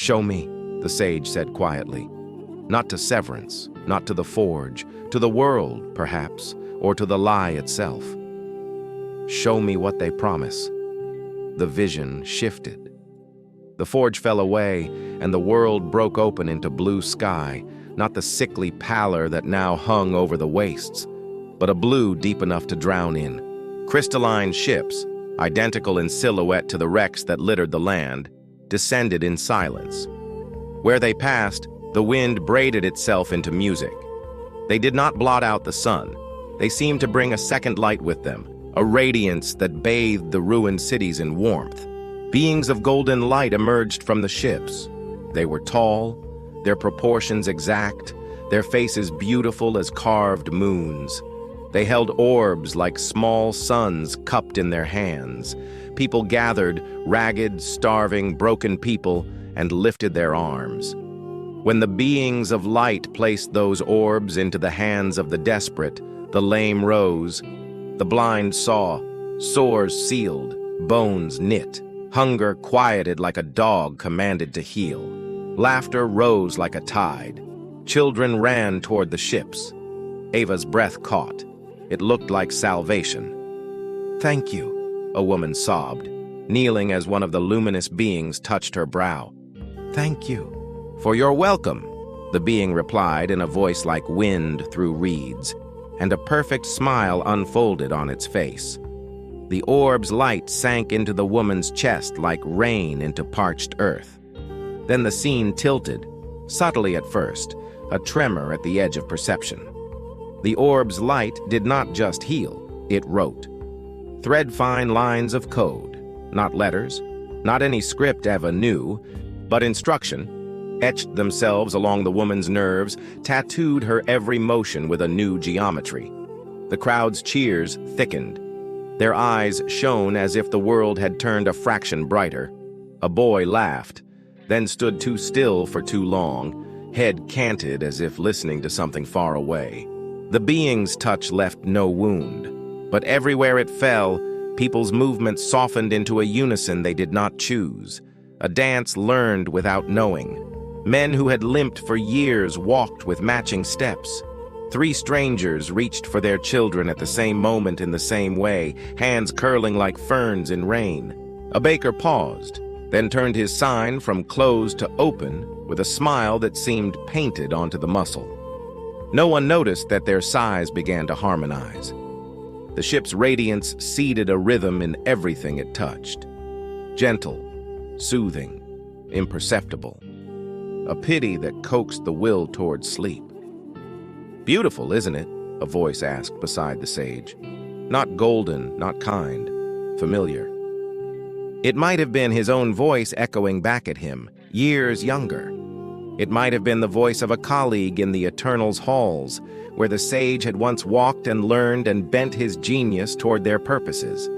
"Show me," the sage said quietly. "Not to Severance, not to the forge, to the world, perhaps, or to the lie itself. Show me what they promise." The vision shifted. The forge fell away, and the world broke open into blue sky, not the sickly pallor that now hung over the wastes, but a blue deep enough to drown in. Crystalline ships, identical in silhouette to the wrecks that littered the land, descended in silence. Where they passed, the wind braided itself into music. They did not blot out the sun. They seemed to bring a second light with them, a radiance that bathed the ruined cities in warmth. Beings of golden light emerged from the ships. They were tall, their proportions exact, their faces beautiful as carved moons. They held orbs like small suns cupped in their hands. People gathered, ragged, starving, broken people, and lifted their arms. When the beings of light placed those orbs into the hands of the desperate, the lame rose, the blind saw, sores sealed, bones knit, hunger quieted like a dog commanded to heal. Laughter rose like a tide. Children ran toward the ships. Ava's breath caught. It looked like salvation. "Thank you," a woman sobbed, kneeling as one of the luminous beings touched her brow. "Thank you." "For your welcome," the being replied in a voice like wind through reeds, and a perfect smile unfolded on its face. The orb's light sank into the woman's chest like rain into parched earth. Then the scene tilted, subtly at first, a tremor at the edge of perception. The orb's light did not just heal, it wrote. Thread-fine lines of code, not letters, not any script Eva knew, but instruction, etched themselves along the woman's nerves, tattooed her every motion with a new geometry. The crowd's cheers thickened. Their eyes shone as if the world had turned a fraction brighter. A boy laughed, then stood too still for too long, head canted as if listening to something far away. The being's touch left no wound, but everywhere it fell, people's movements softened into a unison they did not choose, a dance learned without knowing. Men who had limped for years walked with matching steps. 3 strangers reached for their children at the same moment in the same way, hands curling like ferns in rain. A baker paused, then turned his sign from closed to open with a smile that seemed painted onto the muscle. No one noticed that their sighs began to harmonize. The ship's radiance seeded a rhythm in everything it touched. Gentle, soothing, imperceptible. A pity that coaxed the will towards sleep. "Beautiful, isn't it?" a voice asked beside the sage. Not golden, not kind, familiar. It might have been his own voice echoing back at him, years younger. It might have been the voice of a colleague in the Eternal's halls, where the sage had once walked and learned and bent his genius toward their purposes.